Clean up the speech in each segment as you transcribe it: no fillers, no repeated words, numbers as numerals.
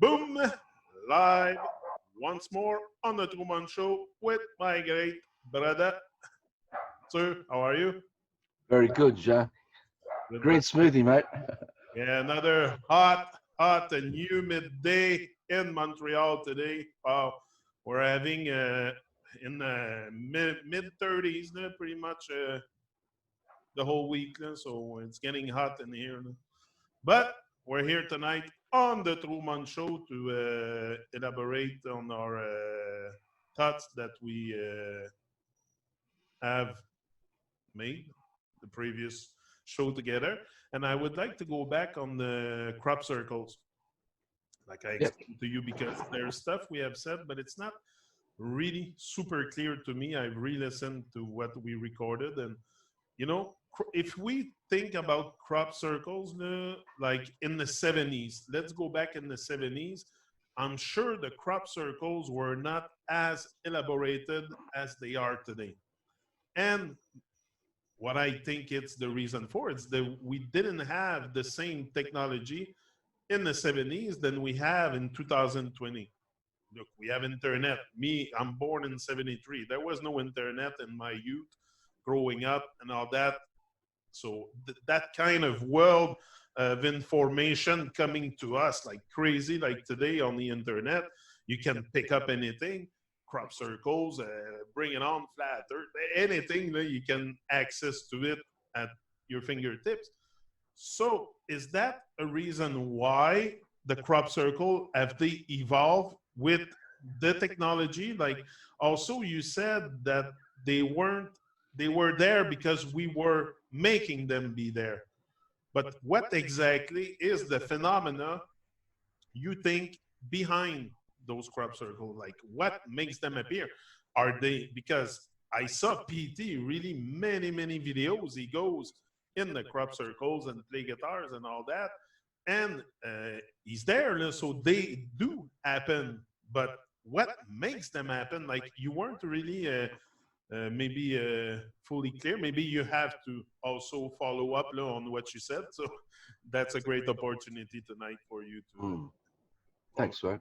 Boom! Live once more on the TruMon Show with my great brother. Sir, how are you? Very good, Joe. Good, Green that's good. smoothie, mate. Yeah, another hot and humid day in Montreal today. Wow, we're having in the mid 30s, pretty much the whole week, so it's getting hot in here. But we're here tonight on the TruMon Show to elaborate on our thoughts that we have made the previous show together. And I would like to go back on the crop circles, like I Yep. explained to you, because there's stuff we have said, but it's not really super clear to me. I've re-listened to what we recorded, and if we think about crop circles, like in the 70s, let's go back in the 70s. I'm sure the crop circles were not as elaborated as they are today. And what I think it's the reason for it's that we didn't have the same technology in the 70s than we have in 2020. Look, we have internet. I'm born in 73. There was no internet in my youth growing up and all that. So that kind of world of information coming to us like crazy, like today on the internet, you can pick up anything, crop circles, bring it on, flat earth, anything that you can access to it at your fingertips. So is that a reason why the crop circle have they evolved with the technology? Like also you said that they weren't they were there because we were making them be there. But what exactly is the phenomena you think behind those crop circles? Like what makes them appear? Are they because I saw PT really many videos. He goes in the crop circles and play guitars and all that, and he's there. So they do happen. But what makes them happen? Like you weren't really maybe fully clear. Maybe you have to also follow up on what you said. So that's a great opportunity tonight for you to follow. Thanks, mate.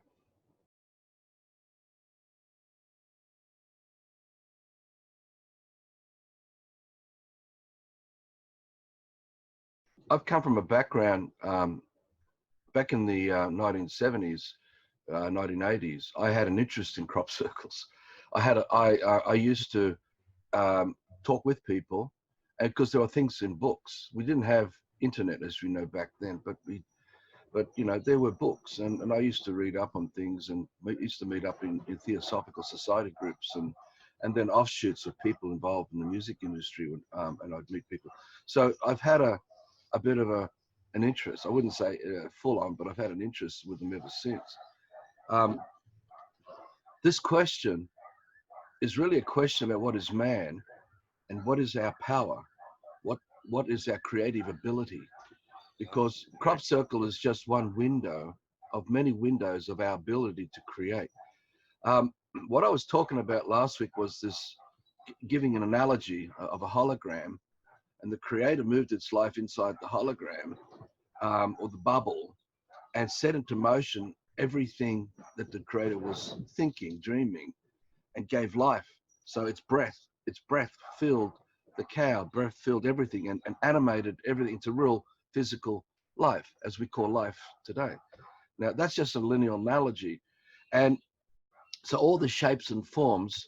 I've come from a background back in the 1970s, 1980s. I had an interest in crop circles. I used to talk with people, and because there were things in books. We didn't have internet, as we know, back then, but there were books, and I used to read up on things, and we used to meet up in Theosophical Society groups, and then offshoots of people involved in the music industry, and I'd meet people. So I've had a bit of an interest. I wouldn't say full on, but I've had an interest with them ever since. This question is really a question about what is man and what is our power, what is our creative ability, because crop circle is just one window of many windows of our ability to create. What I was talking about last week was this giving an analogy of a hologram, and the creator moved its life inside the hologram or the bubble and set into motion everything that the creator was thinking, dreaming, and gave life. So its breath filled the cow, breath filled everything, and animated everything into real physical life, as we call life today. Now, that's just a linear analogy. And so all the shapes and forms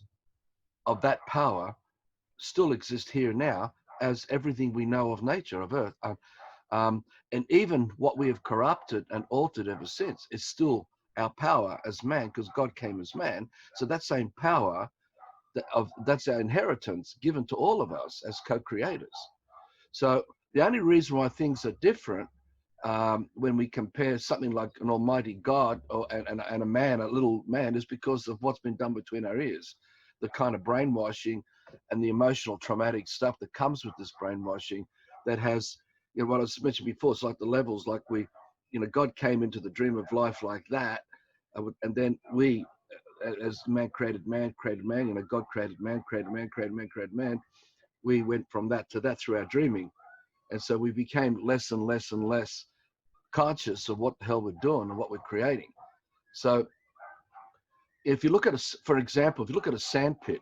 of that power still exist here now as everything we know of nature, of Earth. And even what we have corrupted and altered ever since is still our power as man, because God came as man. So that same power, that's our inheritance given to all of us as co-creators. So the only reason why things are different when we compare something like an almighty God and a man, a little man, is because of what's been done between our ears, the kind of brainwashing and the emotional traumatic stuff that comes with this brainwashing that has, what I mentioned before, it's like the levels, like God came into the dream of life like that, and then we, as man, created man, God created man, created man, we went from that to that through our dreaming. And so we became less and less and less conscious of what the hell we're doing and what we're creating. So if you look at for example, if you look at a sand pit,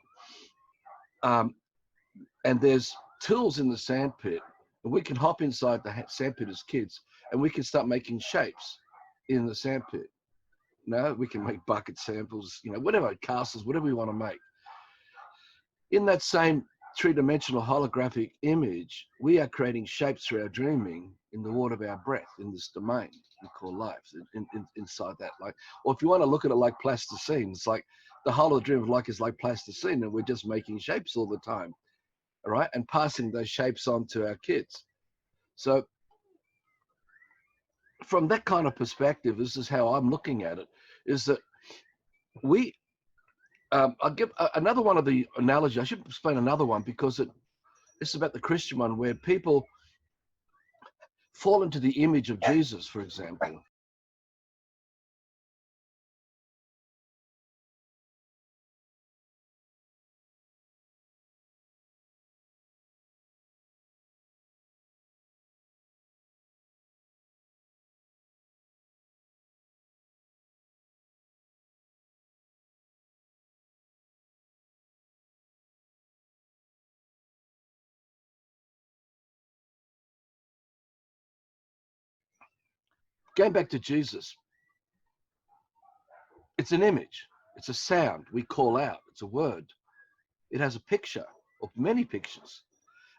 and there's tools in the sand pit, and we can hop inside the sand pit as kids, and we can start making shapes in the sand pit. We can make bucket samples, whatever, castles, whatever we want to make. In that same three-dimensional holographic image, we are creating shapes through our dreaming in the water of our breath, in this domain we call life, inside that. Or if you want to look at it like plasticine, it's like the whole of the dream of life is like plasticine, and we're just making shapes all the time, all right, and passing those shapes on to our kids. So from that kind of perspective, this is how I'm looking at it, is that I'll give another one of the analogy. I should explain another one because it's about the Christian one, where people fall into the image of Jesus, for example. Going back to Jesus, it's an image, it's a sound we call out, it's a word. It has a picture or many pictures,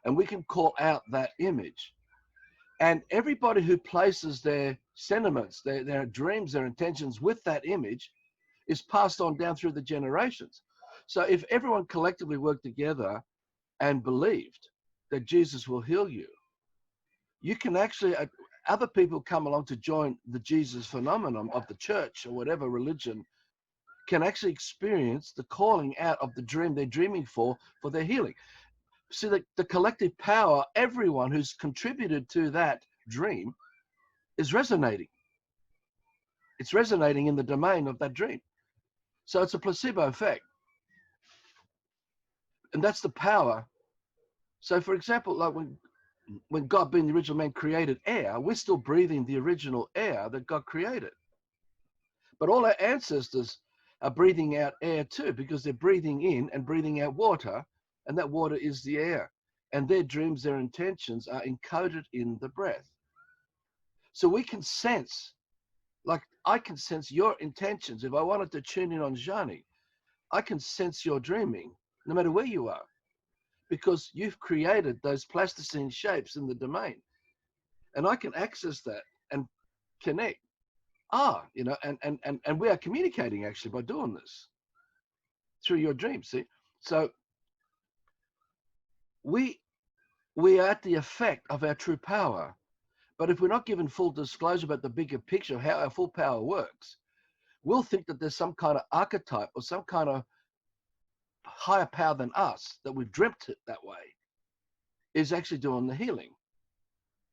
and we can call out that image. And everybody who places their sentiments, their dreams, their intentions with that image is passed on down through the generations. So if everyone collectively worked together and believed that Jesus will heal you, you can actually, other people come along to join the Jesus phenomenon of the church or whatever religion, can actually experience the calling out of the dream they're dreaming for their healing. See, the collective power, everyone who's contributed to that dream is resonating. It's resonating in the domain of that dream. So it's a placebo effect. And that's the power. So for example, like when God, being the original man, created air, we're still breathing the original air that God created. But all our ancestors are breathing out air too, because they're breathing in and breathing out water, and that water is the air. And their dreams, their intentions are encoded in the breath. So we can sense, like I can sense your intentions. If I wanted to tune in on Johnny, I can sense your dreaming, no matter where you are, because you've created those plasticine shapes in the domain. And I can access that and connect. And we are communicating actually by doing this through your dreams. See, so we are at the effect of our true power. But if we're not given full disclosure about the bigger picture of how our full power works, we'll think that there's some kind of archetype or some kind of higher power than us that we've dreamt it that way is actually doing the healing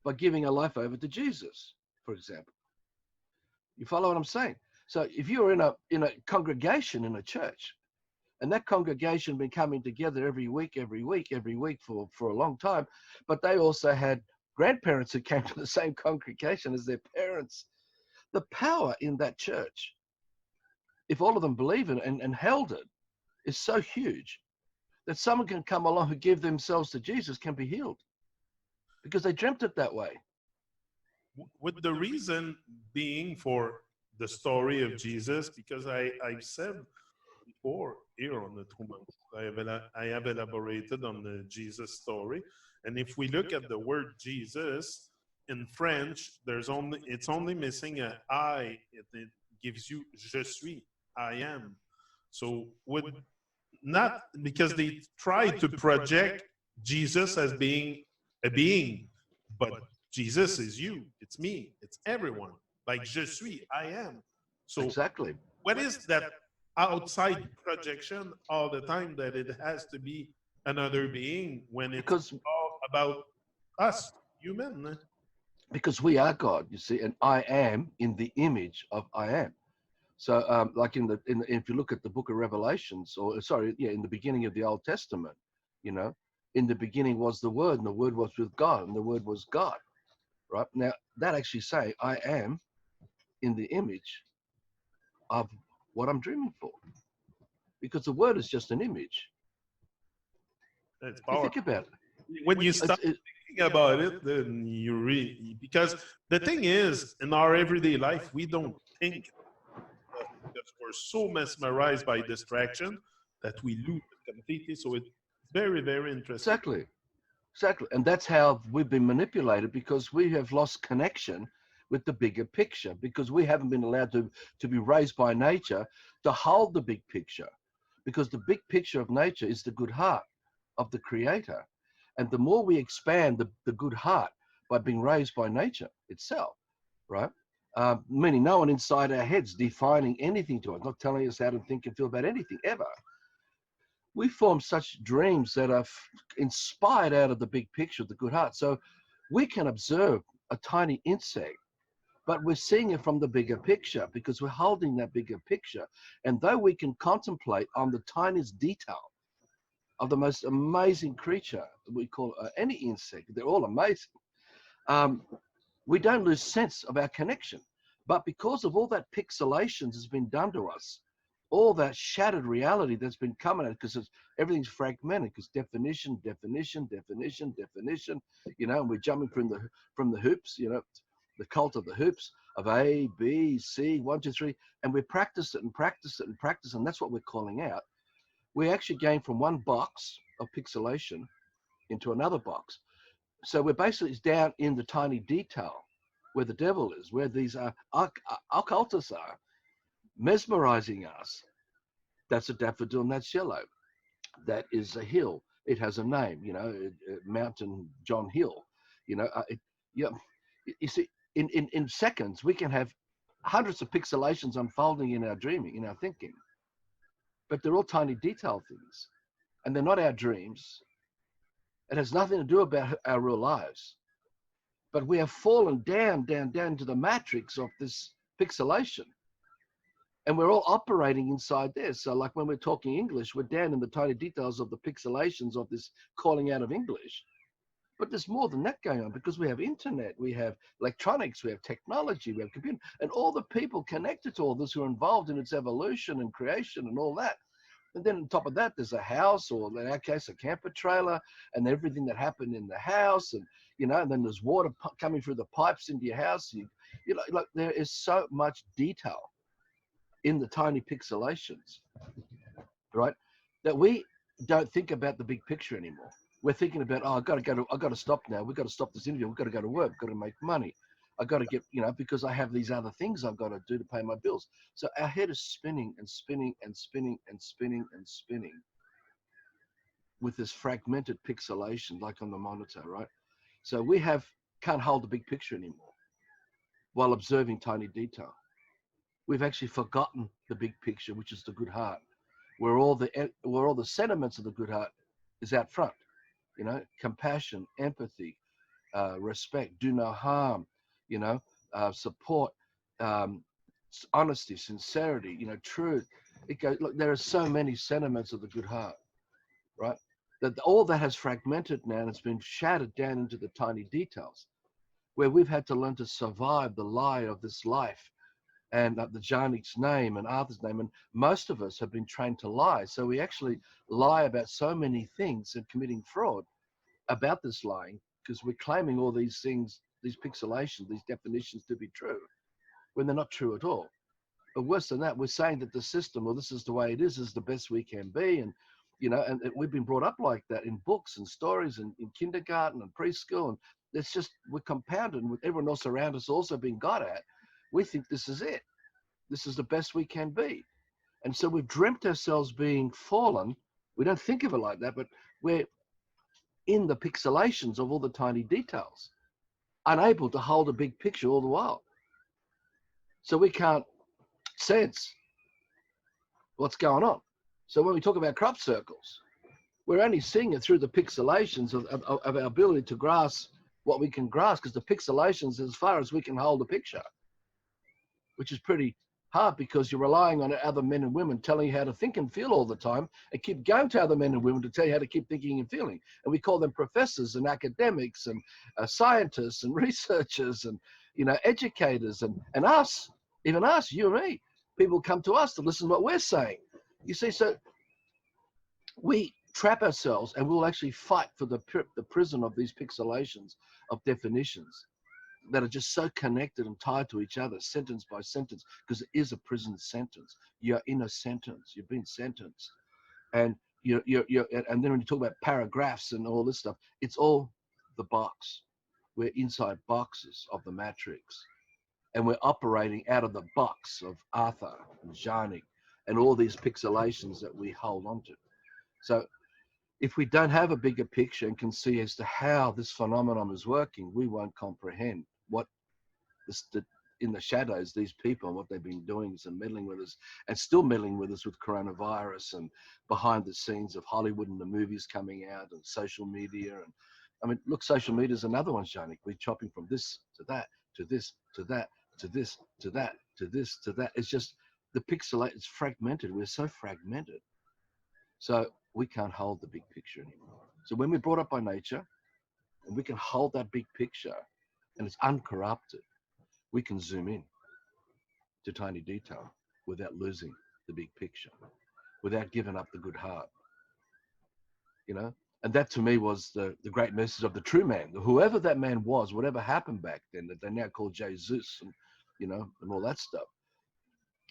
by giving our life over to Jesus, for example. You follow what I'm saying? So if you were in a congregation in a church, and that congregation been coming together every week for a long time, but they also had grandparents who came to the same congregation as their parents. The power in that church, if all of them believe in it and held it, is so huge that someone can come along who give themselves to Jesus can be healed because they dreamt it that way. With the reason being for the story of Jesus, because I've said before here on the TruMon, I have elaborated on the Jesus story. And if we look at the word Jesus in French, it's only missing a I. It gives you je suis, I am. So would not, because they try to project Jesus as being a being, but Jesus is you, it's me, it's everyone. Like je suis, I am. So Exactly. what is that outside projection all the time that it has to be another being when it's Because all about us, human? because we are God, you see, and I am in the image of I am. So, like if you look at the Book of Revelations, in the beginning of the Old Testament, in the beginning was the Word, and the Word was with God, and the Word was God. Right now, that actually say I am in the image of what I'm dreaming for. Because the word is just an image. It's You powerful. think about it. When you start thinking about it, then you really, because the thing is, in our everyday life, we don't think because we're so mesmerized by distraction that we lose it completely. So it's very, very interesting. Exactly. Exactly. And that's how we've been manipulated, because we have lost connection with the bigger picture, because we haven't been allowed to be raised by nature to hold the big picture, because the big picture of nature is the good heart of the creator. And the more we expand the good heart by being raised by nature itself, right? Meaning no one inside our heads defining anything to us, not telling us how to think and feel about anything ever. We form such dreams that are inspired out of the big picture of the good heart. So we can observe a tiny insect, but we're seeing it from the bigger picture because we're holding that bigger picture. And though we can contemplate on the tiniest detail of the most amazing creature we call any insect, they're all amazing, we don't lose sense of our connection. But because of all that pixelation has been done to us, all that shattered reality that's been coming at, because everything's fragmented, because definition, and we're jumping from the hoops, the cult of the hoops of A, B, C, 1, 2, 3, and we practice it and practice it and practice, and that's what we're calling out. We actually gain from one box of pixelation into another box. So we're basically down in the tiny detail where the devil is, where these occultists are mesmerizing us. That's a daffodil and that's yellow. That is a hill. It has a name, Mountain John Hill. You see, in seconds, we can have hundreds of pixelations unfolding in our dreaming, in our thinking. But they're all tiny detail things. And they're not our dreams. It has nothing to do about our real lives. But we have fallen down to the matrix of this pixelation. And we're all operating inside there. So like when we're talking English, we're down in the tiny details of the pixelations of this calling out of English. But there's more than that going on, because we have internet, we have electronics, we have technology, we have computer, and all the people connected to all this who are involved in its evolution and creation and all that. And then on top of that, there's a house, or in our case, a camper trailer, and everything that happened in the house, and and then there's water coming through the pipes into your house. Like there is so much detail in the tiny pixelations, right? That we don't think about the big picture anymore. We're thinking about, I've got to stop now. We've got to stop this interview. We've got to go to work. We've got to make money. I've got to get, because I have these other things I've got to do to pay my bills. So our head is spinning and spinning and spinning and spinning and spinning with this fragmented pixelation, like on the monitor, right? So we can't hold the big picture anymore while observing tiny detail. We've actually forgotten the big picture, which is the good heart, where all the sentiments of the good heart is out front. Compassion, empathy, respect, do no harm, support, honesty, sincerity, truth. It goes. Look, there are so many sentiments of the good heart, right? That all that has fragmented now and it's been shattered down into the tiny details, where we've had to learn to survive the lie of this life, and the Janik's name and Arthur's name. And most of us have been trained to lie. So we actually lie about so many things and committing fraud about this lying, because we're claiming all these things, these pixelations, these definitions to be true, when they're not true at all. But worse than that, we're saying that the system, or this is the way it is the best we can be. And, we've been brought up like that in books and stories and in kindergarten and preschool. And it's just, we're compounded, and with everyone else around us also being got at, we think this is it. This is the best we can be. And so we've dreamt ourselves being fallen. We don't think of it like that, but we're in the pixelations of all the tiny details, unable to hold a big picture all the while. So we can't sense what's going on. So when we talk about crop circles, we're only seeing it through the pixelations of our ability to grasp what we can grasp, because the pixelations is as far as we can hold a picture, which is pretty hard, because you're relying on other men and women telling you how to think and feel all the time, and keep going to other men and women to tell you how to keep thinking and feeling. And we call them professors and academics and scientists and researchers and educators and us, even us, you and me. people come to us to listen to what we're saying. You see, so we trap ourselves, and we'll actually fight for the prison of these pixelations of definitions that are just so connected and tied to each other, sentence by sentence, because it is a prison sentence. You're in a sentence. You've been sentenced, and and then when you talk about paragraphs and all this stuff, it's all the box. We're inside boxes of the matrix, and we're operating out of the box of Arthur and Janik and all these pixelations that we hold on to. So if we don't have a bigger picture and can see as to how this phenomenon is working, we won't comprehend what in the shadows, these people and what they've been doing is meddling with us, and still meddling with us with coronavirus and behind the scenes of Hollywood and the movies coming out and social media. And I mean, look, social media is another one, Janik. We're chopping from this to that, to this, to that, to this, to that, to this, to that. It's just the pixelate, it's fragmented. We're so fragmented. So we can't hold the big picture anymore. So when we're brought up by nature and we can hold that big picture and it's uncorrupted, we can zoom in to tiny detail without losing the big picture, without giving up the good heart, you know? And that to me was the great message of the true man, whoever that man was, whatever happened back then that they now call Jesus and, you know, and all that stuff.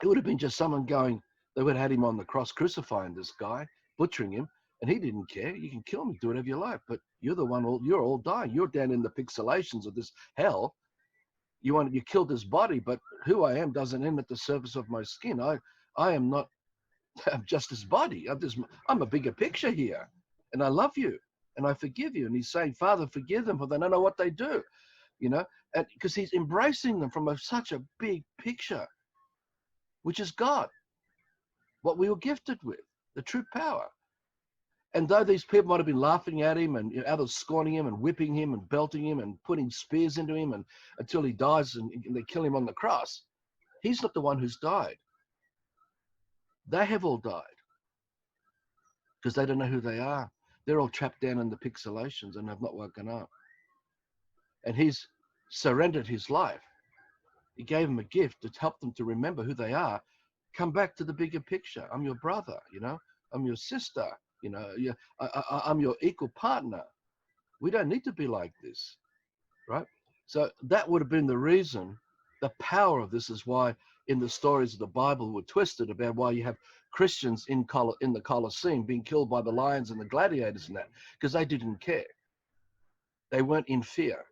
It would have been just someone going, they would have had him on the cross crucifying this guy, butchering him, and he didn't care. You can kill me, do whatever you like, but you're the one, you're all dying. You're down in the pixelations of this hell. You killed his body, but who I am doesn't end at the surface of my skin. I am not, I'm just his body. I'm a bigger picture here, and I love you, and I forgive you. And he's saying, Father, forgive them, for they don't know what they do, you know, and because he's embracing them from such a big picture, which is God, what we were gifted with, the true power. And though these people might have been laughing at him and others scorning him and whipping him and belting him and putting spears into him and until he dies and they kill him on the cross, he's not the one who's died. They have all died because they don't know who they are. They're all trapped down in the pixelations and have not woken up. And he's surrendered his life. He gave them a gift to help them to remember who they are. Come back to the bigger picture. I'm your brother, you know. I'm your sister. You know, I'm your equal partner. We don't need to be like this, right? So that would have been the reason. The power of this is why in the stories of the Bible were twisted about why you have Christians in the Colosseum being killed by the lions and the gladiators and that, because they didn't care. They weren't in fear.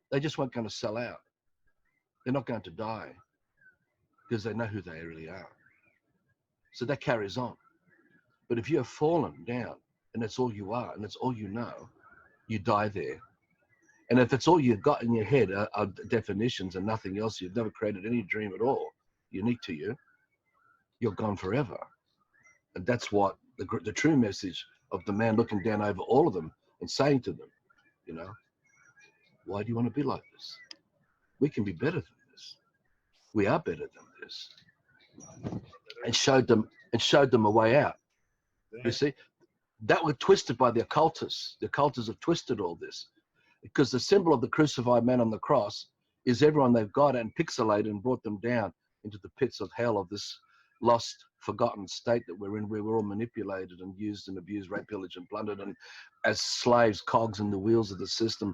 They just weren't going to sell out. They're not going to die because they know who they really are. So that carries on. But if you have fallen down and that's all you are and that's all you know, you die there. And if it's all you've got in your head are definitions and nothing else, you've never created any dream at all unique to you, you're gone forever. And that's what the true message of the man looking down over all of them and saying to them, you know, why do you want to be like this? We can be better than this. We are better than this. And showed them a way out. You see, that were twisted by the occultists. The occultists have twisted all this because the symbol of the crucified man on the cross is everyone they've got and pixelated and brought them down into the pits of hell of this lost, forgotten state that we're in, where we're all manipulated and used and abused, raped, pillaged and plundered, and as slaves, cogs in the wheels of the system,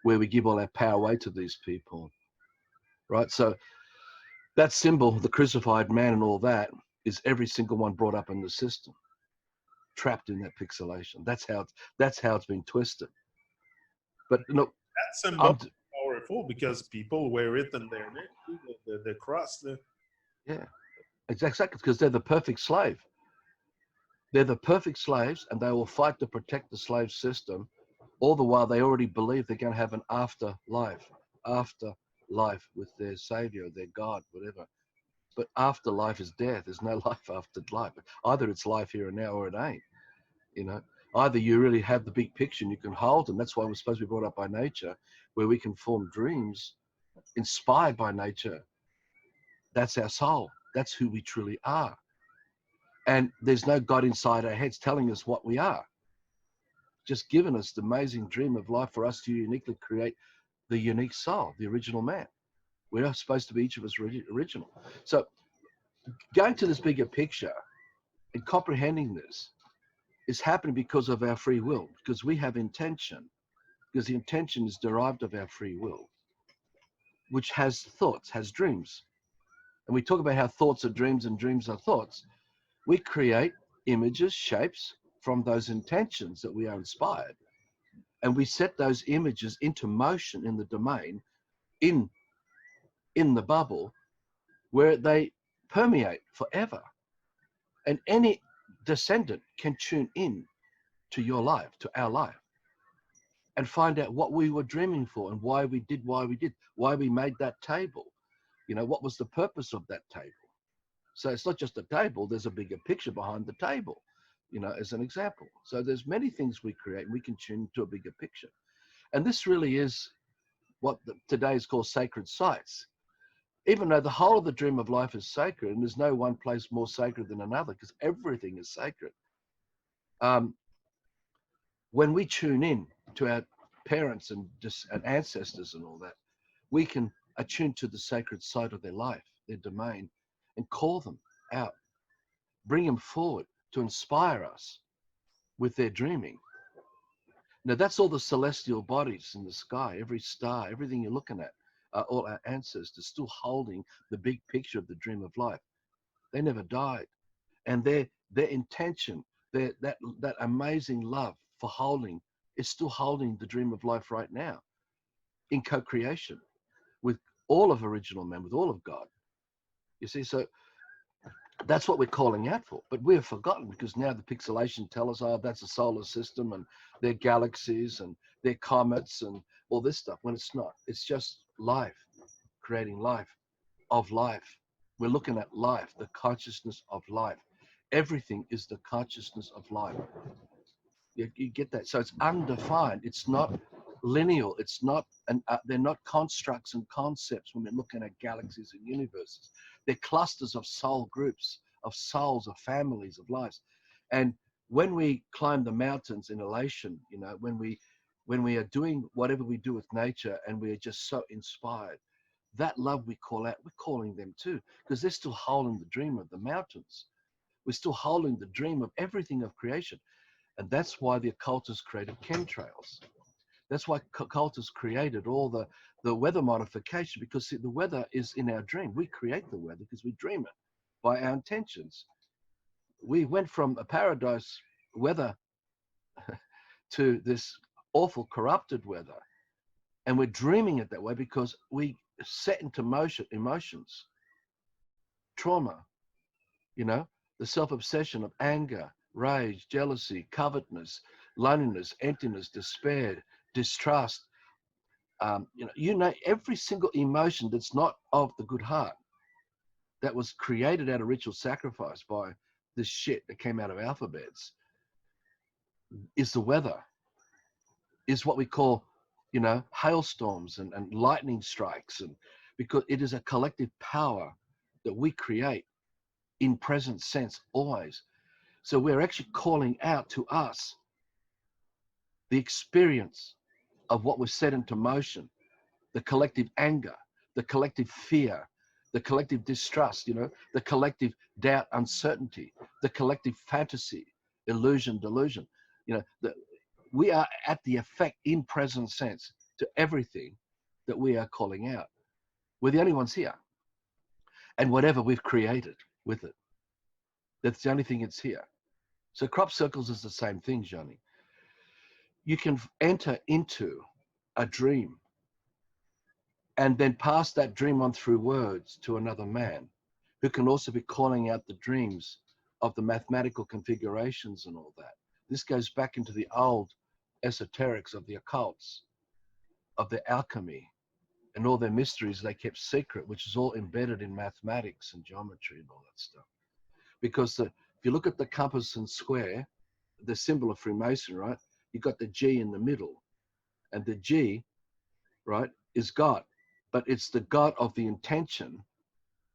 where we give all our power away to these people, right? So that symbol, the crucified man and all that, is every single one brought up in the system, trapped in that pixelation. That's how it's been twisted. But look, that symbol is powerful because people wear it in their neck, the cross. Yeah, exactly, because they're the perfect slave. They're the perfect slaves, and they will fight to protect the slave system. All the while, they already believe they're going to have an afterlife with their savior, their God, whatever. But afterlife is death. There's no life after life. Either it's life here and now, or it ain't. You know, either you really have the big picture and you can hold them. That's why we're supposed to be brought up by nature, where we can form dreams inspired by nature. That's our soul. That's who we truly are. And there's no God inside our heads telling us what we are. Just given us the amazing dream of life for us to uniquely create the unique soul, the original man. We're supposed to be each of us original. So going to this bigger picture and comprehending this is happening because of our free will, because we have intention, because the intention is derived of our free will, which has thoughts, has dreams. And we talk about how thoughts are dreams and dreams are thoughts. We create images, shapes from those intentions that we are inspired. And we set those images into motion in the domain, in the bubble, where they permeate forever. And any descendant can tune in to your life, to our life, and find out what we were dreaming for and why we did, why we made that table. What was the purpose of that table? So it's not just a table, there's a bigger picture behind the table, as an example. So there's many things we create, and we can tune to a bigger picture. And this really is what today is called sacred sites. Even though the whole of the dream of life is sacred, and there's no one place more sacred than another, because everything is sacred. When we tune in to our parents and ancestors and all that, we can attune to the sacred side of their life, their domain, and call them out, bring them forward to inspire us with their dreaming. Now, that's all the celestial bodies in the sky, every star, everything you're looking at, all our ancestors still holding the big picture of the dream of life. They never died. And their intention, that amazing love for holding, is still holding the dream of life right now in co-creation with all of original man, with all of God. You see, so that's what we're calling out for. But we've forgotten, because now the pixelation tell us, oh, that's a solar system and they're galaxies and they're comets and all this stuff, when it's not. It's just life, creating life, of life. We're looking at life, the consciousness of life. Everything is the consciousness of life. You get that? So it's undefined. It's not lineal. It's not, they're not constructs and concepts when we're looking at galaxies and universes. They're clusters of soul groups, of souls, of families, of lives. And when we climb the mountains in elation, when we are doing whatever we do with nature and we are just so inspired, that love we call out, we're calling them too, because they're still holding the dream of the mountains. We're still holding the dream of everything of creation. And that's why the occultists created chemtrails. That's why occultists created all the weather modification, because see, the weather is in our dream. We create the weather because we dream it by our intentions. We went from a paradise weather to this awful corrupted weather. And we're dreaming it that way because we set into motion emotions, trauma, the self-obsession of anger, rage, jealousy, covetousness, loneliness, emptiness, despair, distrust. Every single emotion that's not of the good heart, that was created out of ritual sacrifice by this shit that came out of alphabets, is the weather, is what we call, hailstorms and lightning strikes, and because it is a collective power that we create in present sense always. So we're actually calling out to us the experience of what was set into motion, the collective anger, the collective fear, the collective distrust, the collective doubt, uncertainty, the collective fantasy, illusion, delusion. We are at the effect in present sense to everything that we are calling out. We're the only ones here. And whatever we've created with it, that's the only thing that's here. So crop circles is the same thing, Johnny. You can enter into a dream and then pass that dream on through words to another man who can also be calling out the dreams of the mathematical configurations and all that. This goes back into the old esoterics of the occults, of the alchemy, and all their mysteries they kept secret, which is all embedded in mathematics and geometry and all that stuff. Because if you look at the compass and square, the symbol of Freemason, right? You've got the G in the middle, and the G, right, is God, but it's the God of the intention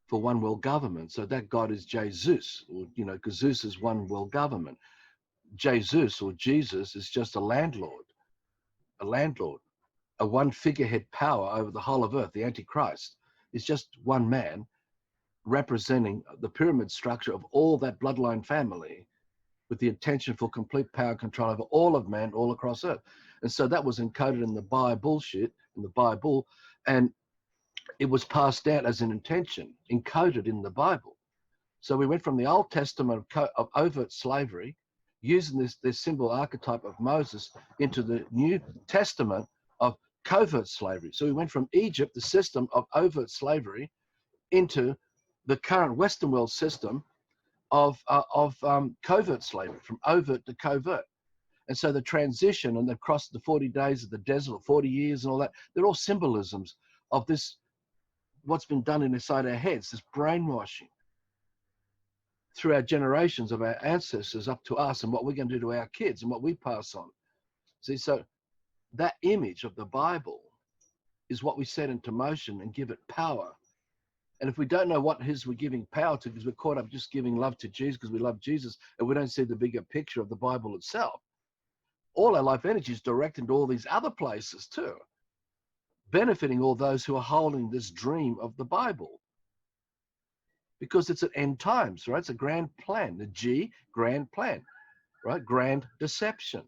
for one world government. So that God is Jesus, or because Zeus is one world government. Jesus or Jesus is just a landlord, a one figurehead power over the whole of earth, the Antichrist, is just one man representing the pyramid structure of all that bloodline family with the intention for complete power control over all of man all across earth. And so that was encoded in the Bible, and it was passed down as an intention, encoded in the Bible. So we went from the Old Testament of overt slavery, using this symbol archetype of Moses, into the New Testament of covert slavery. So we went from Egypt, the system of overt slavery, into the current Western world system of covert slavery, from overt to covert. And so the transition, and across the 40 days of the desert, 40 years and all that, they're all symbolisms of this, what's been done inside our heads, this brainwashing through our generations of our ancestors up to us, and what we're going to do to our kids and what we pass on. See, so that image of the Bible is what we set into motion and give it power. And if we don't know what it is we're giving power to, because we're caught up just giving love to Jesus because we love Jesus, and we don't see the bigger picture of the Bible itself, all our life energy is directed to all these other places too, benefiting all those who are holding this dream of the Bible. Because it's at end times, right? It's a grand plan, the G, grand plan, right? Grand deception.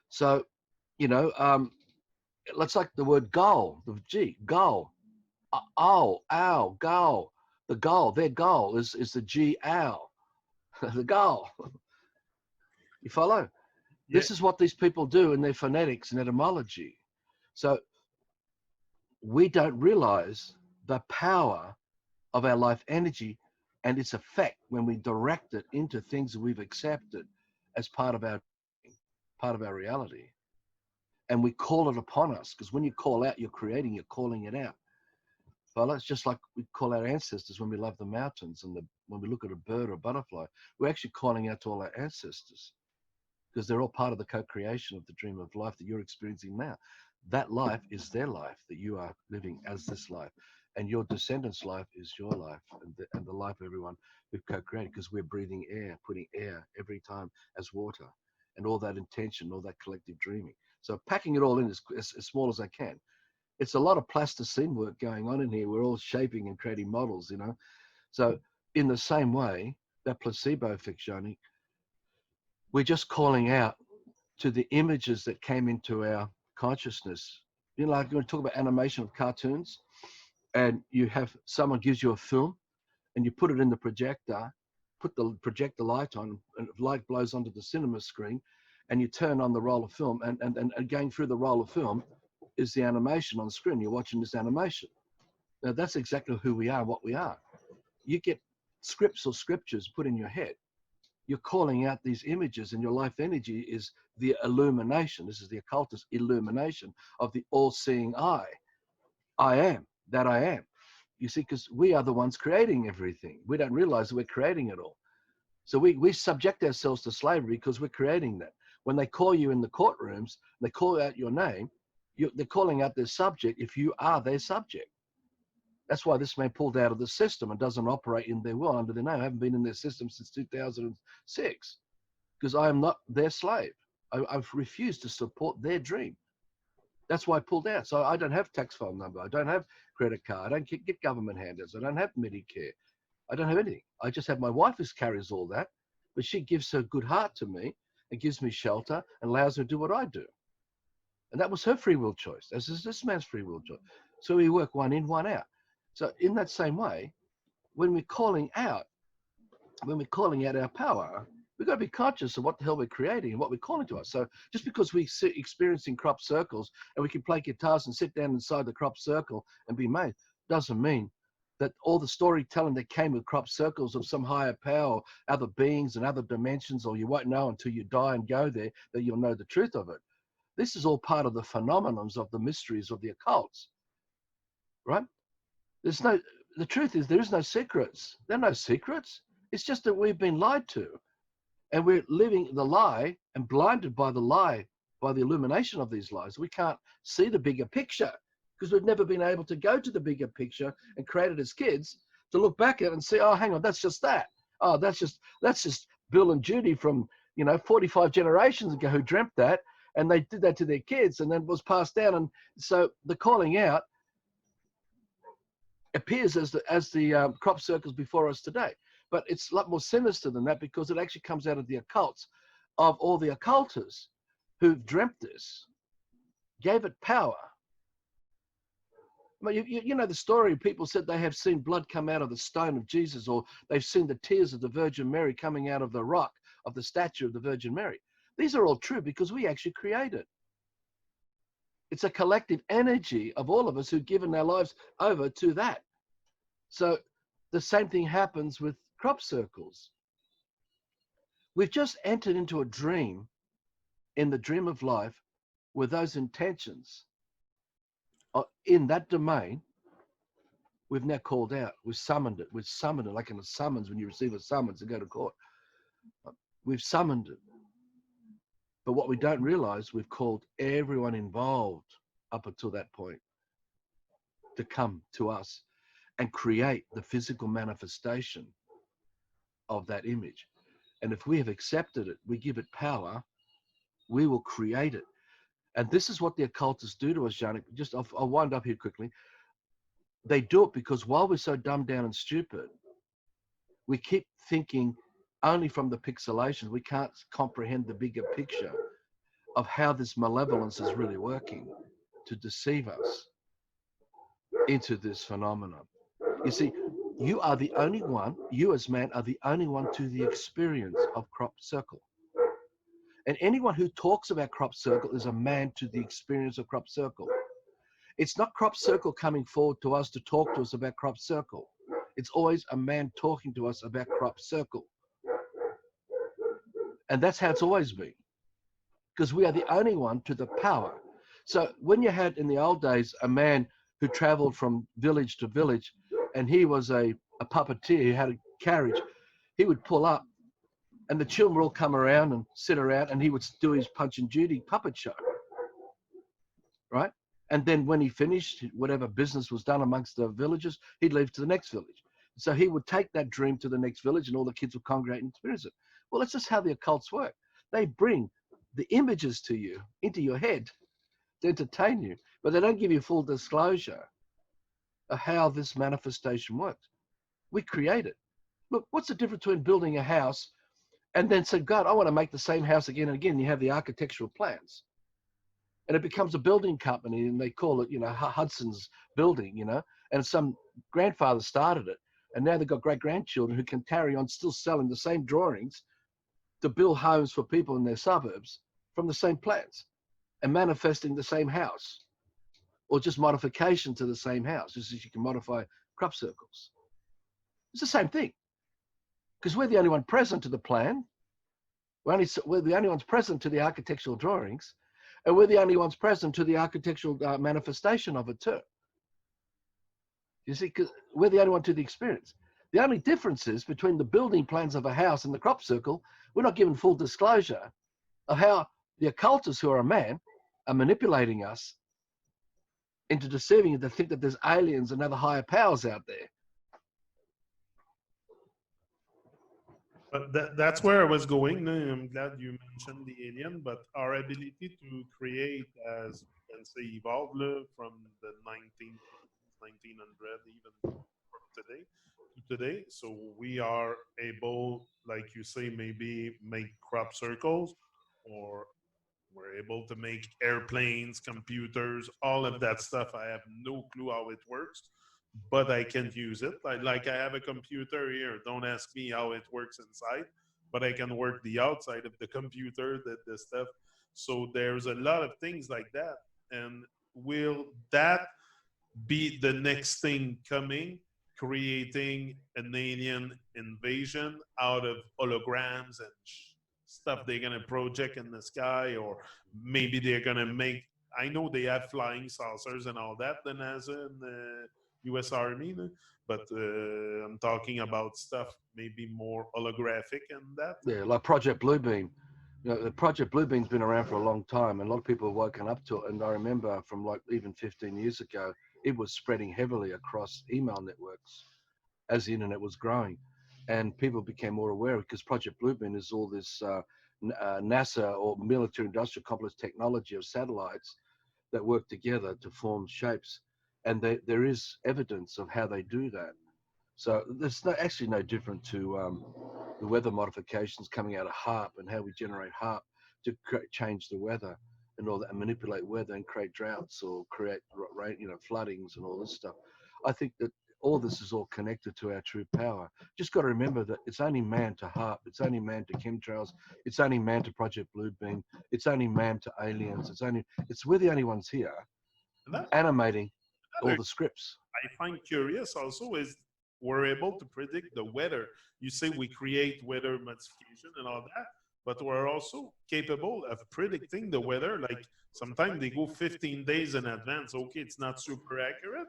So, let's like the word goal, the G, goal. Owl, goal. The goal, their goal is the G, owl. The goal. You follow? Yeah. This is what these people do in their phonetics and etymology. So we don't realize the power of our life energy and its effect when we direct it into things that we've accepted as part of our reality. And we call it upon us, because when you call out, you're creating, you're calling it out. Well, it's just like we call our ancestors when we love the mountains, and when we look at a bird or a butterfly, we're actually calling out to all our ancestors, because they're all part of the co-creation of the dream of life that you're experiencing now. That life is their life that you are living as this life, and your descendants' life is your life, and the life of everyone we've co-created, because we're breathing air, putting air every time as water, and all that intention, all that collective dreaming. So packing it all in as small as I can. It's a lot of plasticine work going on in here. We're all shaping and creating models, So in the same way, that placebo effect, Johnny, we're just calling out to the images that came into our consciousness. Like you're going to talk about animation of cartoons, and you have someone gives you a film, and you put it in the projector, put the projector light on, and light blows onto the cinema screen, and you turn on the roll of film, and going through the roll of film is the animation on screen. You're watching this animation. Now that's exactly who we are, what we are. You get scripts or scriptures put in your head. You're calling out these images, and your life energy is the illumination. This is the occultist illumination of the all-seeing eye. I am that I am. You see, because we are the ones creating everything. We don't realize that we're creating it all. So we subject ourselves to slavery because we're creating that. When they call you in the courtrooms, they call out your name, they're calling out their subject if you are their subject. That's why this man pulled out of the system and doesn't operate in their will under their name. I haven't been in their system since 2006 because I am not their slave. I've refused to support their dream. That's why I pulled out. So I don't have tax file number. I don't have credit card. I don't get government handouts. I don't have Medicare. I don't have anything. I just have my wife who carries all that, but she gives her good heart to me and gives me shelter and allows her to do what I do. And that was her free will choice. This is this man's free will choice. So we work one in, one out. So in that same way, when we're calling out our power, we've got to be conscious of what the hell we're creating and what we're calling to us. So just because we sit experiencing crop circles and we can play guitars and sit down inside the crop circle and be made, doesn't mean that all the storytelling that came with crop circles of some higher power, other beings and other dimensions, or you won't know until you die and go there, that you'll know the truth of it. This is all part of the phenomenons of the mysteries of the occults, right? The truth is there is no secrets. There are no secrets. It's just that we've been lied to, and we're living the lie and blinded by the lie, by the illumination of these lies. We can't see the bigger picture because we've never been able to go to the bigger picture and create it as kids to look back at it and say, oh, hang on, that's just that. Oh, that's just Bill and Judy from 45 generations ago who dreamt that, and they did that to their kids, and then it was passed down. And so the calling out appears as the crop circles before us today. But it's a lot more sinister than that, because it actually comes out of the occults of all the occultists who've dreamt this, gave it power. Well, you know the story. People said they have seen blood come out of the stone of Jesus, or they've seen the tears of the Virgin Mary coming out of the rock of the statue of the Virgin Mary. These are all true because we actually create it. It's a collective energy of all of us who've given our lives over to that. So the same thing happens with crop circles. We've just entered into a dream, in the dream of life, where those intentions are in that domain. We've now called out. We've summoned it. We've summoned it like in a summons, when you receive a summons to go to court. We've summoned it. But what we don't realize, we've called everyone involved up until that point to come to us and create the physical manifestation of that image. And if we have accepted it, we give it power, we will create it. And this is what the occultists do to us, Janik. Just I'll wind up here quickly. They do it because while we're so dumbed down and stupid, we keep thinking only from the pixelation. We can't comprehend the bigger picture of how this malevolence is really working to deceive us into this phenomenon. You see, you are the only one, you as man are the only one to the experience of crop circle. And anyone who talks about crop circle is a man to the experience of crop circle. It's not crop circle coming forward to us to talk to us about crop circle. It's always a man talking to us about crop circle. And that's how it's always been, because we are the only one to the power. So when you had in the old days a man who traveled from village to village, and he was a puppeteer, he had a carriage, he would pull up and the children would all come around and sit around, and he would do his Punch and Judy puppet show, right? And then when he finished, whatever business was done amongst the villagers, he'd leave to the next village. So he would take that dream to the next village, and all the kids would congregate and experience it. Well, that's just how the occults work. They bring the images to you, into your head, to entertain you, but they don't give you full disclosure of how this manifestation works. We create it. Look, what's the difference between building a house and then say, God, I want to make the same house again and again? You have the architectural plans. And it becomes a building company, and they call it, Hudson's Building, and some grandfather started it. And now they've got great-grandchildren who can carry on still selling the same drawings to build homes for people in their suburbs from the same plans and manifesting the same house, or just modification to the same house, just as you can modify crop circles. It's the same thing, because we're the only one present to the plan. We're the only ones present to the architectural drawings, and we're the only ones present to the architectural manifestation of it too. You see, because we're the only one to the experience. The only difference is between the building plans of a house and the crop circle, we're not given full disclosure of how the occultists, who are a man, are manipulating us into deceiving you to think that there's aliens and other higher powers out there. But that's where I was going. I'm glad you mentioned the alien, but our ability to create, as we can say, evolved from the 1900, even from today to today. So we are able, like you say, maybe make crop circles, or we're able to make airplanes, computers, all of that stuff. I have no clue how it works, but I can use it. Like I have a computer here. Don't ask me how it works inside, but I can work the outside of the computer, the stuff. So there's a lot of things like that. And will that be the next thing coming, creating an alien invasion out of holograms and stuff they're going to project in the sky? Or maybe they're going to make, I know they have flying saucers and all that, the NASA and the US Army, but I'm talking about stuff maybe more holographic and that. Yeah, like Project Bluebeam. The Project Bluebeam's been around for a long time, and a lot of people have woken up to it. And I remember from like even 15 years ago, it was spreading heavily across email networks as the internet was growing, and people became more aware, because Project Bluebeam is all this NASA or military industrial complex technology of satellites that work together to form shapes and there is evidence of how they do that. So there's actually no different to the weather modifications coming out of HARP and how we generate HARP to change the weather and all that, and manipulate weather and create droughts or create rain, floodings and all this stuff. I think that all this is all connected to our true power. Just got to remember that it's only man to HARP, it's only man to chemtrails, it's only man to Project Bluebeam, it's only man to aliens. We're the only ones here And animating all another the scripts. I find curious also is we're able to predict the weather. You say we create weather modification and all that, but we're also capable of predicting the weather. Like sometimes they go 15 days in advance. Okay, it's not super accurate,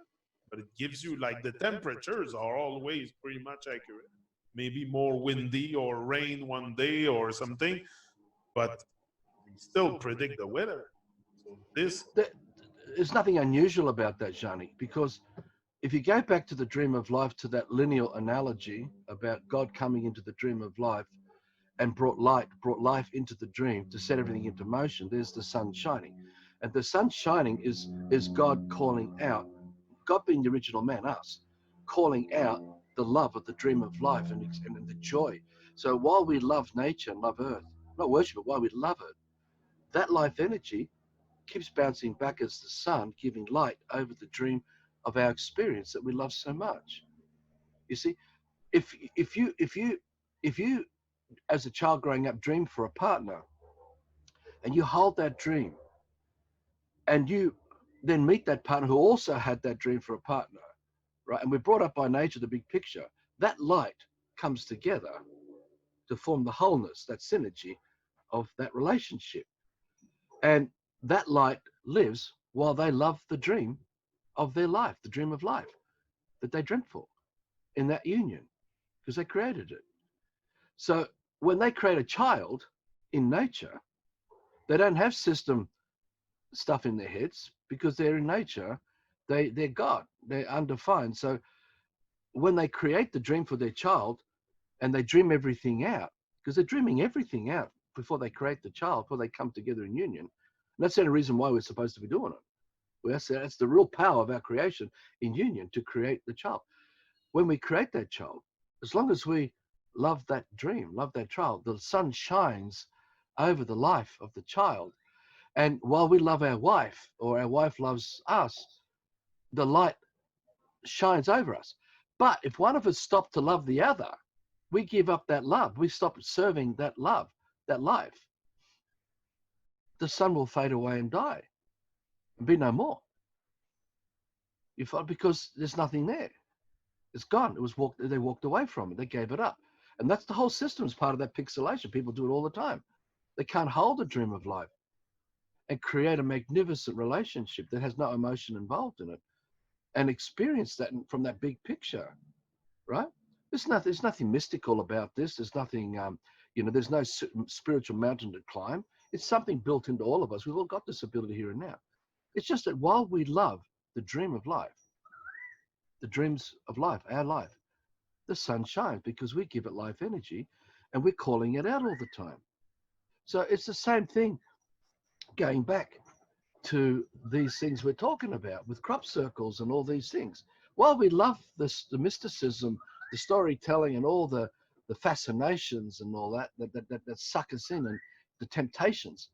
but it gives you like the temperatures are always pretty much accurate. Maybe more windy or rain one day or something, but we still predict the weather. So this, There's nothing unusual about that, Johnny, because if you go back to the dream of life, to that lineal analogy about God coming into the dream of life and brought life into the dream to set everything into motion, there's the sun shining. And the sun shining is God calling out, God being the original man, us, calling out the love of the dream of life and the joy. So while we love nature and love earth, not worship it, while we love it, that life energy keeps bouncing back as the sun, giving light over the dream of our experience that we love so much. You see, if you as a child growing up dream for a partner, and you hold that dream, and you then meet that partner who also had that dream for a partner, right? And we're brought up by nature, the big picture. That light comes together to form the wholeness, that synergy of that relationship. And that light lives while they love the dream of their life, the dream of life that they dreamt for in that union, because they created it. So when they create a child in nature, they don't have system stuff in their heads because they're in nature. They're God. They're undefined. So when they create the dream for their child and they dream everything out, because they're dreaming everything out before they create the child, before they come together in union. And that's the only reason why we're supposed to be doing it. Well, that's the real power of our creation in union, to create the child. When we create that child, as long as we love that dream, love that child, the sun shines over the life of the child. And while we love our wife, or our wife loves us, the light shines over us. But if one of us stopped to love the other, we give up that love. We stop serving that love, that life. The sun will fade away and die and be no more. You find, because there's nothing there. It's gone. They walked away from it. They gave it up. And that's the whole system, is part of that pixelation. People do it all the time. They can't hold a dream of life and create a magnificent relationship that has no emotion involved in it and experience that from that big picture, right? There's nothing mystical about this. There's nothing, there's no spiritual mountain to climb. It's something built into all of us. We've all got this ability here and now. It's just that while we love the dream of life, the dreams of life, our life, the sun shines because we give it life energy and we're calling it out all the time. So it's the same thing going back to these things we're talking about with crop circles and all these things. While we love this, the mysticism, the storytelling, and all the fascinations and all that suck us in, and the temptations,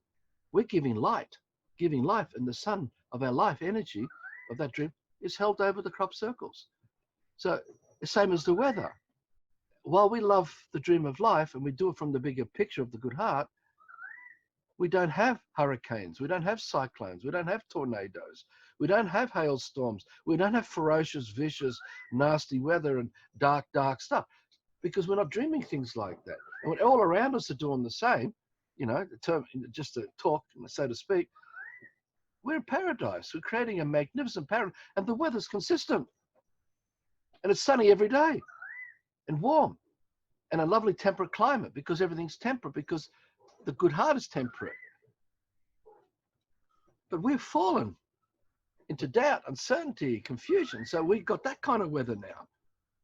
we're giving light, giving life, and the sun of our life energy of that dream is held over the crop circles. So the same as the weather. While we love the dream of life and we do it from the bigger picture of the good heart, we don't have hurricanes, we don't have cyclones, we don't have tornadoes, we don't have hailstorms, we don't have ferocious, vicious, nasty weather and dark, dark stuff, because we're not dreaming things like that. And when all around us are doing the same, just to talk, so to speak, we're in paradise. We're creating a magnificent paradise, and the weather's consistent. And it's sunny every day and warm and a lovely temperate climate, because everything's temperate, because the good heart is temperate. But we've fallen into doubt, uncertainty, confusion. So we've got that kind of weather now.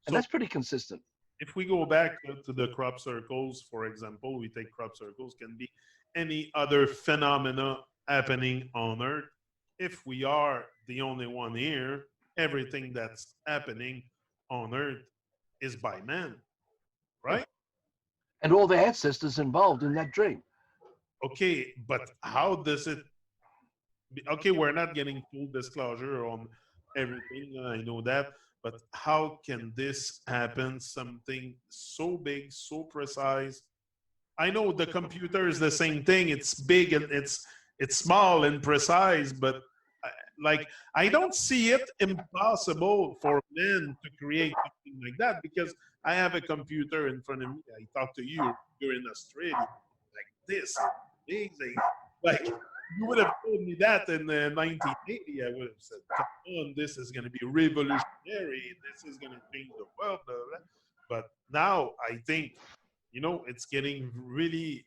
And so that's pretty consistent. if we go back to the crop circles, for example, we take crop circles, can be any other phenomena happening on Earth. If we are the only one here, everything that's happening on Earth is by man, Yeah. right? And all the ancestors involved in that dream. Okay, but how does it? Okay, we're not getting full disclosure on everything. I know that, but how can this happen? Something so big, so precise. I know the computer is the same thing. It's big and it's small and precise, but I- like I don't see it impossible for men to create something like that because I have a computer in front of me. I talk to you. You're in Australia. Like this is amazing. Like you would have told me that in 1980, I would have said, "Come on, this is going to be revolutionary. This is going to change the world." Blah, blah, blah. But now I think it's getting really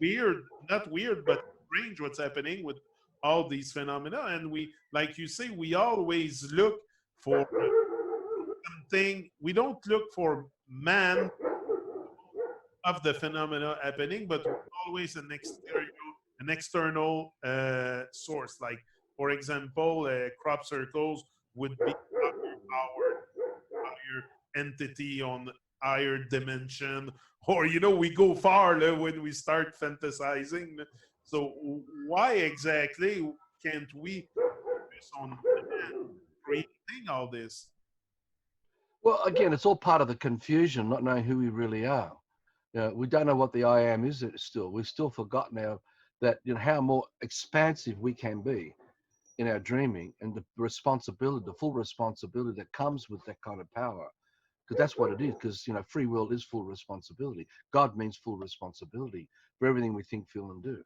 weird, not weird, but strange what's happening with all these phenomena. And we, like you say, we always look for something. We don't look for man of the phenomena happening, but always an external source. Like, for example, crop circles would be higher power, higher entity on higher dimension, or we go far when we start fantasizing. So why exactly can't we focus on creating all this? Well, again, it's all part of the confusion, not knowing who we really are. We don't know what the I am is still. We've still forgotten that how more expansive we can be in our dreaming and the responsibility, the full responsibility that comes with that kind of power. Because that's what it is. Because free will is full responsibility. God means full responsibility for everything we think, feel, and do.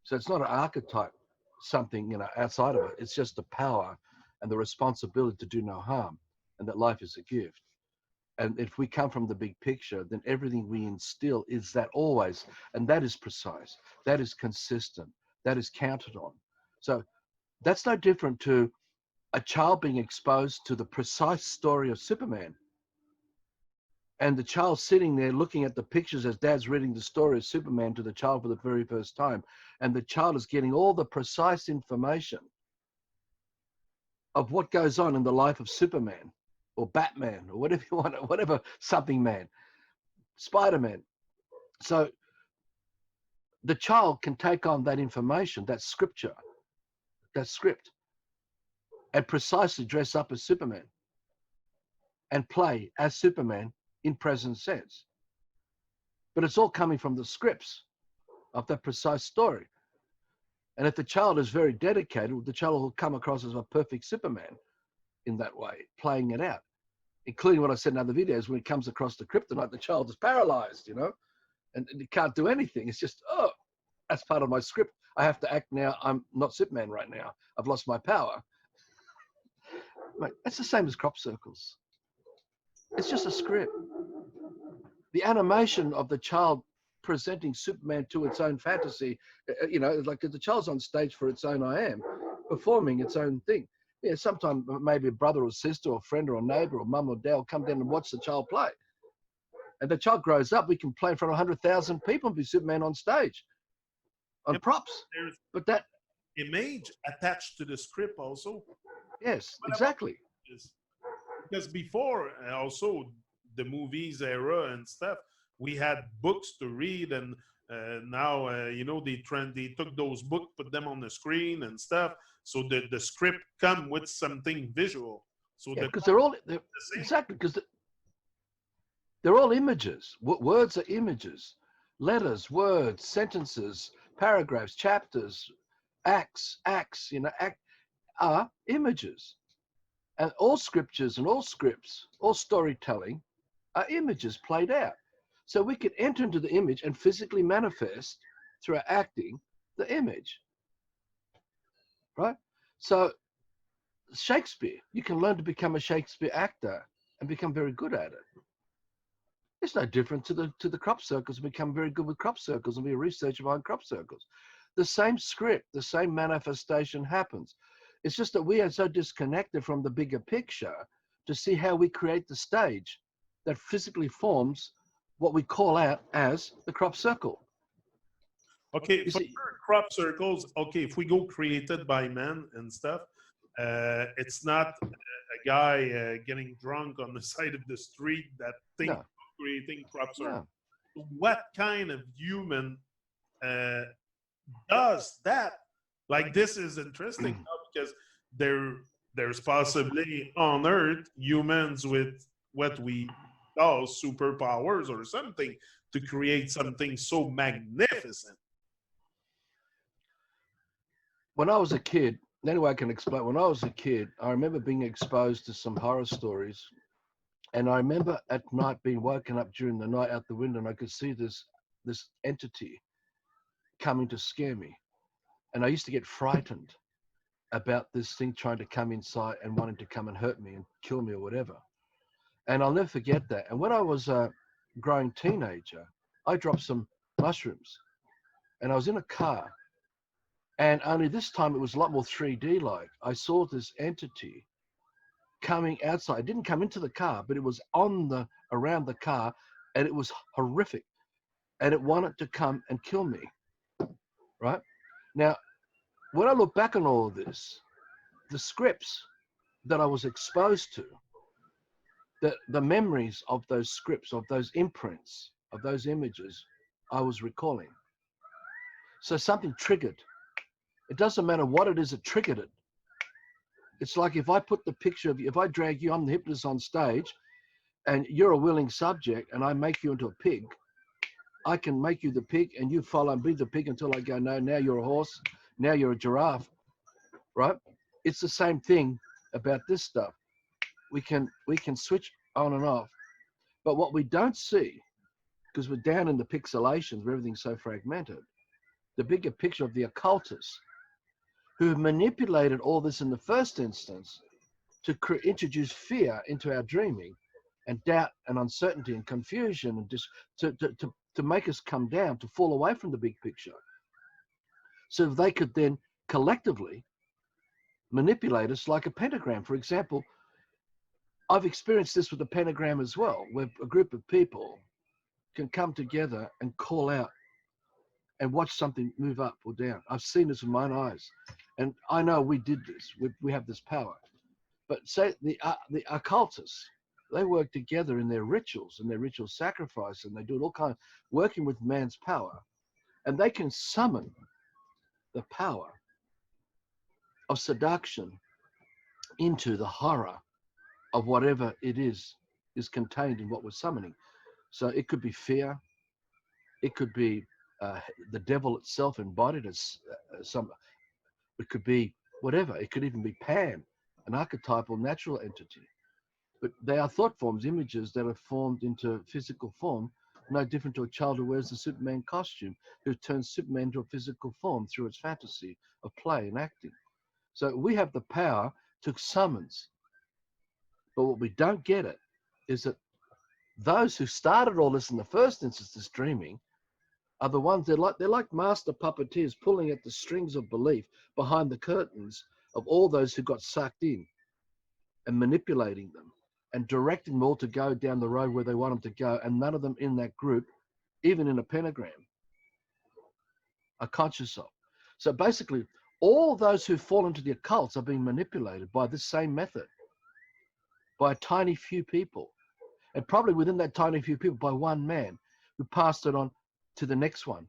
So it's not an archetype, something outside of it. It's just the power and the responsibility to do no harm, and that life is a gift. And if we come from the big picture, then everything we instill is that always, and that is precise, that is consistent, that is counted on. So that's no different to a child being exposed to the precise story of Superman, and the child sitting there looking at the pictures as dad's reading the story of Superman to the child for the very first time, and the child is getting all the precise information of what goes on in the life of Superman or Batman or whatever you want, whatever, something man, Spider-Man. So the child can take on that information, that scripture, that script, and precisely dress up as Superman and play as Superman in present sense. But it's all coming from the scripts of that precise story. And if the child is very dedicated, the child will come across as a perfect Superman in that way, playing it out, including what I said in other videos. When it comes across the kryptonite, the child is paralyzed, and it can't do anything. It's just, oh, that's part of my script. I have to act now. I'm not Superman right now. I've lost my power. Mate, it's the same as crop circles. It's just a script. The animation of the child presenting Superman to its own fantasy, like the child's on stage for its own I am, performing its own thing. Yeah, sometimes maybe a brother or sister or friend or a neighbor or mum or dad will come down and watch the child play. And the child grows up, we can play in front of 100,000 people and be Superman on stage, on props. There's But that, image attached to the script also. yes, What about exactly. this? Because before also the movies era and stuff, we had books to read, and now they took those books, put them on the screen and stuff, so the script come with something visual. So Yeah, the because the same. exactly, because they're all images. Words are images. Letters, words, sentences, paragraphs, chapters, acts, are images. And all scriptures and all scripts, all storytelling are images played out. So we can enter into the image and physically manifest through our acting the image, right? So Shakespeare, you can learn to become a Shakespeare actor and become very good at it. It's no different to the crop circles and become very good with crop circles and be a researcher behind crop circles. The same script, the same manifestation happens. It's just that we are so disconnected from the bigger picture to see how we create the stage that physically forms what we call out as the crop circle. Okay, You for see, sure, crop circles. Okay, if we go created by man and stuff, It's not a guy getting drunk on the side of the street that thinks No, creating crop circles. no. What kind of human uh, does that? Like this is interesting because there there's possibly on Earth humans with what we call superpowers or something to create something so magnificent. When I was a kid, anyway, I can explain. When I was a kid, I remember being exposed to some horror stories. And I remember at night being woken up during the night out the window, and I could see this entity coming to scare me. And I used to get frightened about this thing trying to come inside and wanting to come and hurt me and kill me or whatever. And I'll never forget that. And when I was a growing teenager, I dropped some mushrooms, and I was in a car. And only this time it was a lot more 3D like. I saw this entity coming outside. It didn't come into the car, but it was around the car, and it was horrific. And it wanted to come and kill me. Right? Now, when I look back on all of this, the scripts that I was exposed to, the memories of those scripts, of those imprints, of those images, I was recalling. So something triggered. It doesn't matter what it is that triggered it. It's like if I put the picture of you, if I drag you, I'm the hypnotist on stage, and you're a willing subject, and I make you into a pig, I can make you the pig, and you follow and be the pig until I go, no, now you're a horse, now you're a giraffe, right? It's the same thing about this stuff. We can switch on and off, but what we don't see, because we're down in the pixelations where everything's so fragmented, the bigger picture of the occultists who have manipulated all this in the first instance to introduce fear into our dreaming and doubt and uncertainty and confusion and just to make us come down, to fall away from the big picture. So they could then collectively manipulate us like a pentagram. For example, I've experienced this with the pentagram as well, where a group of people can come together and call out and watch something move up or down. I've seen this with my own eyes. And I know we did this. We have this power. But say the occultists, they work together in their rituals and their ritual sacrifice, and they do it all kind of working with man's power. And they can summon the power of seduction into the horror of whatever it is contained in what we're summoning. So it could be fear. It could be the devil itself embodied as some. It could be whatever. It could even be Pan, an archetypal natural entity. But they are thought forms, images that are formed into physical form, no different to a child who wears the Superman costume, who turns Superman into a physical form through its fantasy of play and acting. So we have the power to summons. But what we don't get it is that those who started all this in the first instance, this dreaming, are the ones they're like master puppeteers pulling at the strings of belief behind the curtains of all those who got sucked in and manipulating them and directing them all to go down the road where they want them to go, and none of them in that group, even in a pentagram, are conscious of. So basically, all those who fall into the occults are being manipulated by this same method, by a tiny few people, and probably within that tiny few people by one man who passed it on to the next one.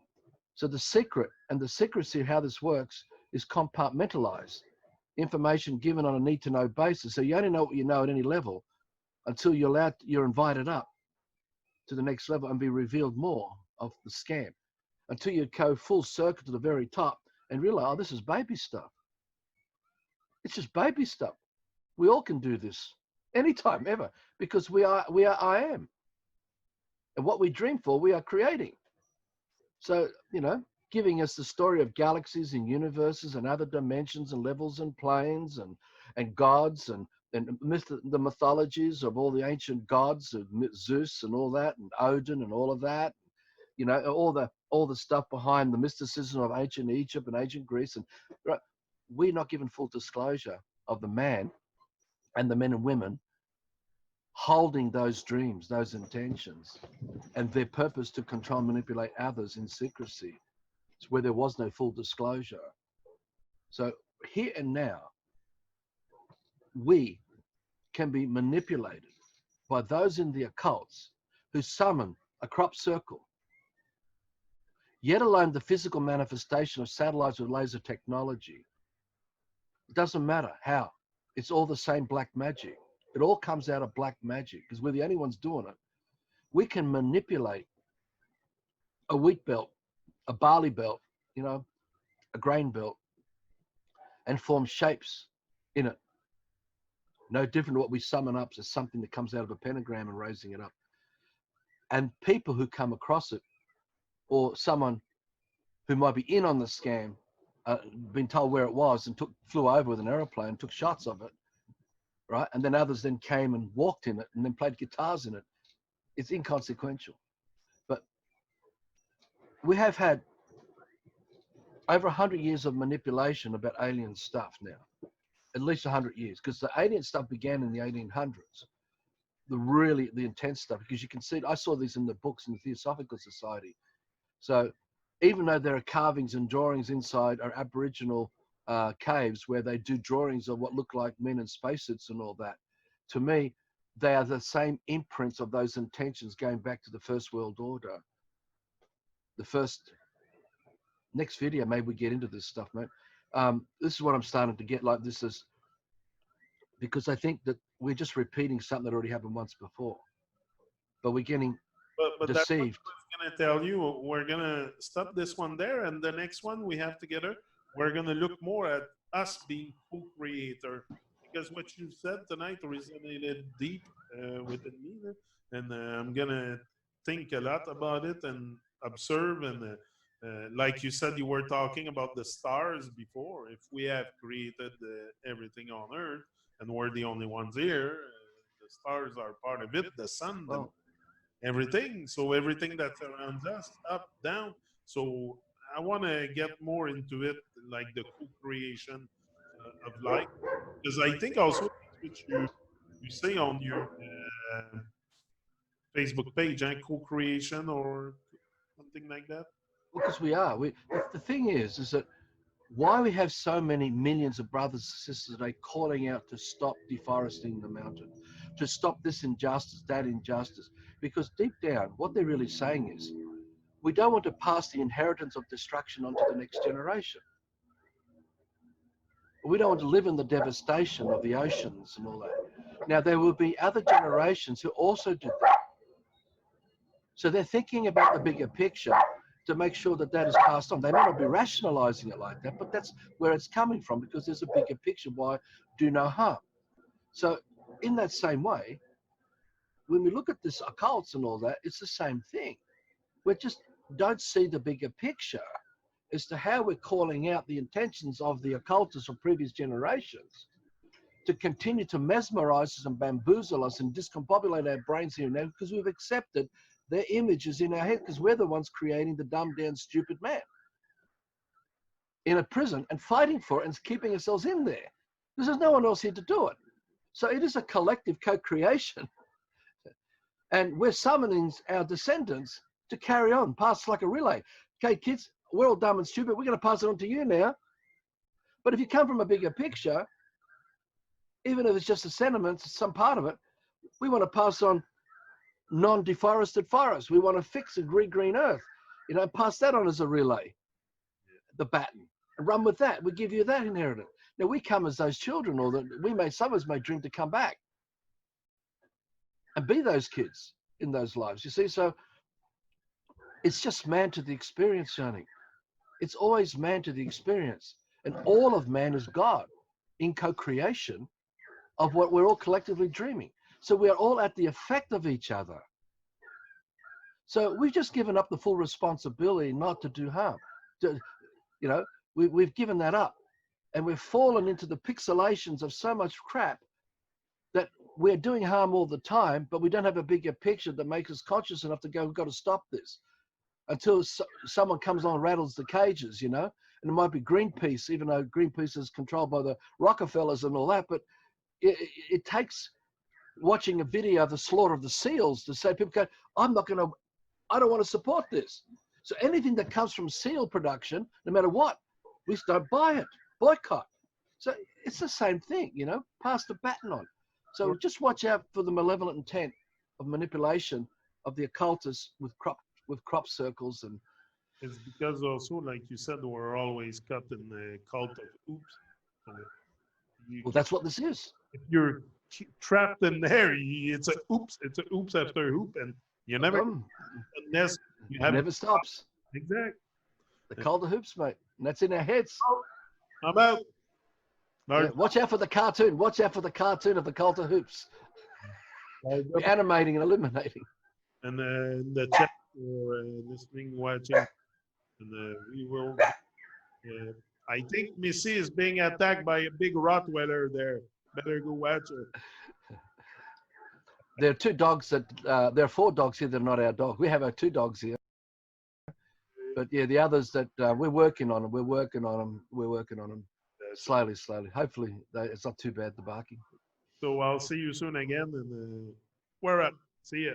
So the secret and the secrecy of how this works is compartmentalized. Information given on a need-to-know basis. So you only know what you know at any level until you're invited up to the next level and be revealed more of the scam. Until you go full circle to the very top and realize, oh, this is baby stuff. It's just baby stuff. We all can do this anytime, ever, because we are I am. And what we dream for, we are creating. So, giving us the story of galaxies and universes and other dimensions and levels and planes and gods and the mythologies of all the ancient gods of Zeus and all that, and Odin and all of that, all the stuff behind the mysticism of ancient Egypt and ancient Greece. And right, we're not given full disclosure of the man and the men and women holding those dreams, those intentions, and their purpose to control and manipulate others in secrecy. It's where there was no full disclosure. So here and now, we can be manipulated by those in the occults who summon a crop circle, yet alone the physical manifestation of satellites with laser technology. It doesn't matter how. It's all the same black magic. It all comes out of black magic because we're the only ones doing it. We can manipulate a wheat belt, a barley belt, you know, a grain belt, and form shapes in it. No different to what we summon up as something that comes out of a pentagram and raising it up. And people who come across it, or someone who might be in on the scam, been told where it was and flew over with an aeroplane, took shots of it, right? And then others then came and walked in it and then played guitars in it. It's inconsequential. But we have had over 100 years of manipulation about alien stuff now, at least 100 years, because the alien stuff began in the 1800s. The intense stuff, because you can see, I saw these in the books in the Theosophical Society. So even though there are carvings and drawings inside our Aboriginal caves where they do drawings of what look like men in spacesuits and all that, to me, they are the same imprints of those intentions going back to the First World Order. The first, next video, maybe we get into this stuff, mate. This is what I'm starting to get like this is, because I think that we're just repeating something that already happened once before, but we're getting but that's what I deceived. was gonna tell you. We're gonna stop this one there, and the next one we have together, we're gonna look more at us being co-creator, because what you said tonight resonated deep within me, and I'm gonna think a lot about it and observe. And like you said, you were talking about the stars before. If we have created everything on Earth and we're the only ones here, the stars are part of it, the sun, the Well, everything. So everything that surrounds us, up, down. So I want to get more into it, like the co-creation of life, because I think also that's what you say on your Facebook page, co-creation or something like that. because we are. The thing is that why we have so many millions of brothers and sisters today calling out to stop deforesting the mountain, to stop this injustice, that injustice, because deep down, what they're really saying is, we don't want to pass the inheritance of destruction onto the next generation. We don't want to live in the devastation of the oceans and all that. Now, there will be other generations who also did that. So they're thinking about the bigger picture to make sure that that is passed on. They may not be rationalizing it like that, but that's where it's coming from, because there's a bigger picture. Why do no harm? So in that same way, when we look at this occults and all that, it's the same thing. We just don't see the bigger picture as to how we're calling out the intentions of the occultists of previous generations to continue to mesmerize us and bamboozle us and discombobulate our brains here and now, because we've accepted their images in our head, because we're the ones creating the dumbed down, stupid man in a prison and fighting for it and keeping ourselves in there, because there's no one else here to do it. So it is a collective co-creation. And we're summoning our descendants to carry on, pass like a relay. Okay, kids, we're all dumb and stupid. We're going to pass it on to you now. But if you come from a bigger picture, even if it's just a sentiment, some part of it, we want to pass on non-deforested forests. We want to fix a green earth. You know, pass that on as a relay, the baton, and run with that. We give you that inheritance. Now we come as those children, or that some of us may dream to come back and be those kids in those lives. You see, so it's just man to the experience, Johnny. It's always man to the experience. And all of man is God in co-creation of what we're all collectively dreaming. So we are all at the effect of each other. So we've just given up the full responsibility not to do harm. We've given that up. And we've fallen into the pixelations of so much crap that we're doing harm all the time, but we don't have a bigger picture that makes us conscious enough to go, we've got to stop this. Until someone comes on and rattles the cages, and it might be Greenpeace, even though Greenpeace is controlled by the Rockefellers and all that, but it takes watching a video of the slaughter of the seals to say, people go, I don't want to support this. So anything that comes from seal production, no matter what, we don't buy it, boycott. So it's the same thing, you know, pass the baton on. So Sure. just watch out for the malevolent intent of manipulation of the occultists with crop circles. And It's because also, like you said, we're always caught in the cult of oops. So you well, keep, that's what this is. if you're trapped in there, it's a oops. It's a oops after hoop, and you never Um, unless you it have never stops. exact. The cult of hoops, mate, and that's in our heads. I'm out. Yeah, watch out for the cartoon. Watch out for the cartoon of the cult of hoops. We're animating and illuminating. And in the chat for listening, watching, and we will. I think Missy is being attacked by a big Rottweiler there. Better go watch her. There are two dogs that there are 4 dogs here that are not our dog. We have our 2 dogs here, but yeah, the others that we're working on them. We're working on them. We're working on them slowly. Hopefully, it's not too bad, the barking. So I'll see you soon again, and we're up. See ya.